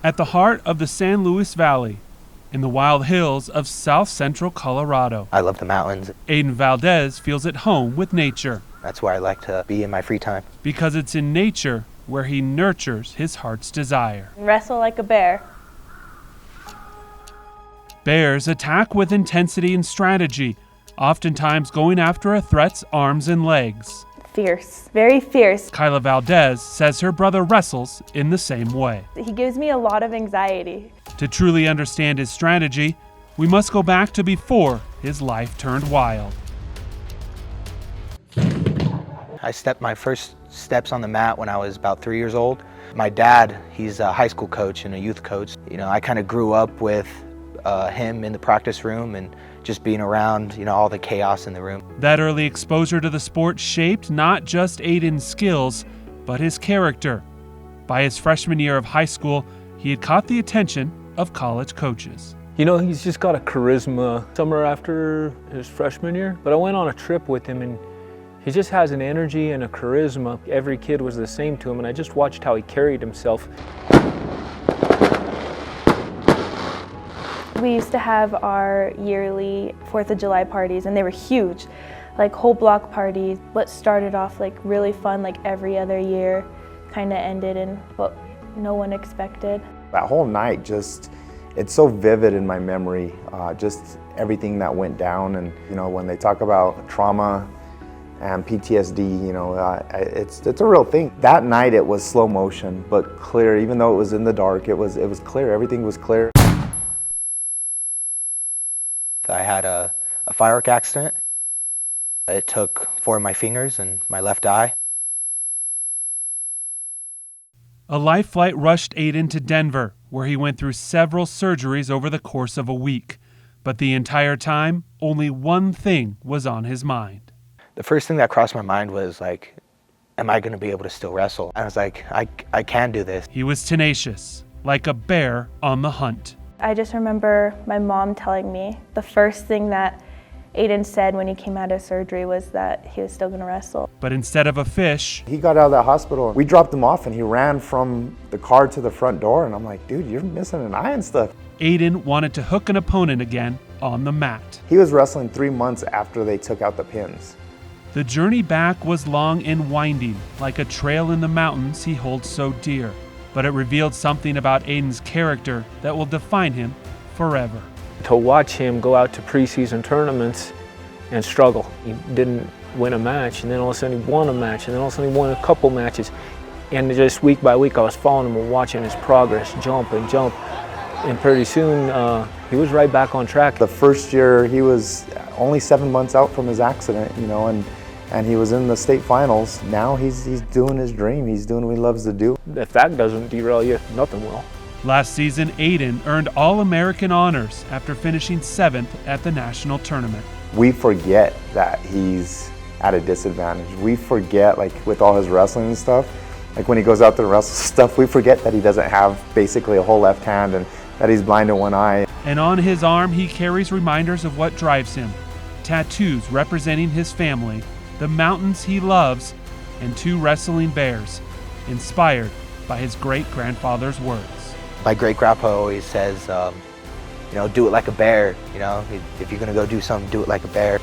At the heart of the San Luis Valley, in the wild hills of south-central Colorado, I love the mountains. Aaden Valdez feels at home with nature. That's where I like to be in my free time. Because it's in nature where he nurtures his heart's desire. Wrestle like a bear. Bears attack with intensity and strategy, oftentimes going after a threat's arms and legs. Fierce, very fierce. Kyla Valdez says her brother wrestles in the same way. He gives me a lot of anxiety. To truly understand his strategy, we must go back to before his life turned wild. I stepped my first steps on the mat when I was about 3 years old. My dad, he's a high school coach and a youth coach. You know, I kind of grew up with him in the practice room and just being around, all the chaos in the room. That early exposure to the sport shaped not just Aaden's skills, but his character. By his freshman year of high school, he had caught the attention of college coaches. He's just got a charisma. Summer after his freshman year, but I went on a trip with him and he just has an energy and a charisma. Every kid was the same to him, and I just watched how he carried himself. We used to have our yearly 4th of July parties, and they were huge, like whole block parties. What started off like really fun, like every other year, kind of ended in what no one expected. That whole night, it's so vivid in my memory, just everything that went down. And when they talk about trauma and PTSD, it's a real thing. That night it was slow motion, but clear. Even though it was in the dark, it was clear. Everything was clear. I had a firework accident. It took 4 of my fingers and my left eye. A life flight rushed Aaden to Denver, where he went through several surgeries over the course of a week. But the entire time, only one thing was on his mind. The first thing that crossed my mind was like, am I going to be able to still wrestle? I was like, I can do this. He was tenacious, like a bear on the hunt. I just remember my mom telling me the first thing that Aaden said when he came out of surgery was that he was still going to wrestle. But instead of a fish, he got out of the hospital. We dropped him off and he ran from the car to the front door, and I'm like, dude, you're missing an eye and stuff. Aaden wanted to hook an opponent again on the mat. He was wrestling 3 months after they took out the pins. The journey back was long and winding, like a trail in the mountains he holds so dear. But it revealed something about Aaden's character that will define him forever. To watch him go out to preseason tournaments and struggle. He didn't win a match, and then all of a sudden he won a match, and then all of a sudden he won a couple matches. And just week by week I was following him and watching his progress, jump and jump. And pretty soon he was right back on track. The first year he was only 7 months out from his accident, and he was in the state finals. Now he's doing his dream. He's doing what he loves to do. If that doesn't derail you, nothing will. Last season, Aaden earned All-American honors after finishing 7th at the national tournament. We forget that he's at a disadvantage. We forget, like with all his wrestling and stuff, like when he goes out to wrestle stuff, we forget that he doesn't have basically a whole left hand and that he's blind in one eye. And on his arm, he carries reminders of what drives him. Tattoos representing his family, the mountains he loves, and 2 wrestling bears, inspired by his great-grandfather's words. My great-grandpa always says, do it like a bear. If you're going to go do something, do it like a bear.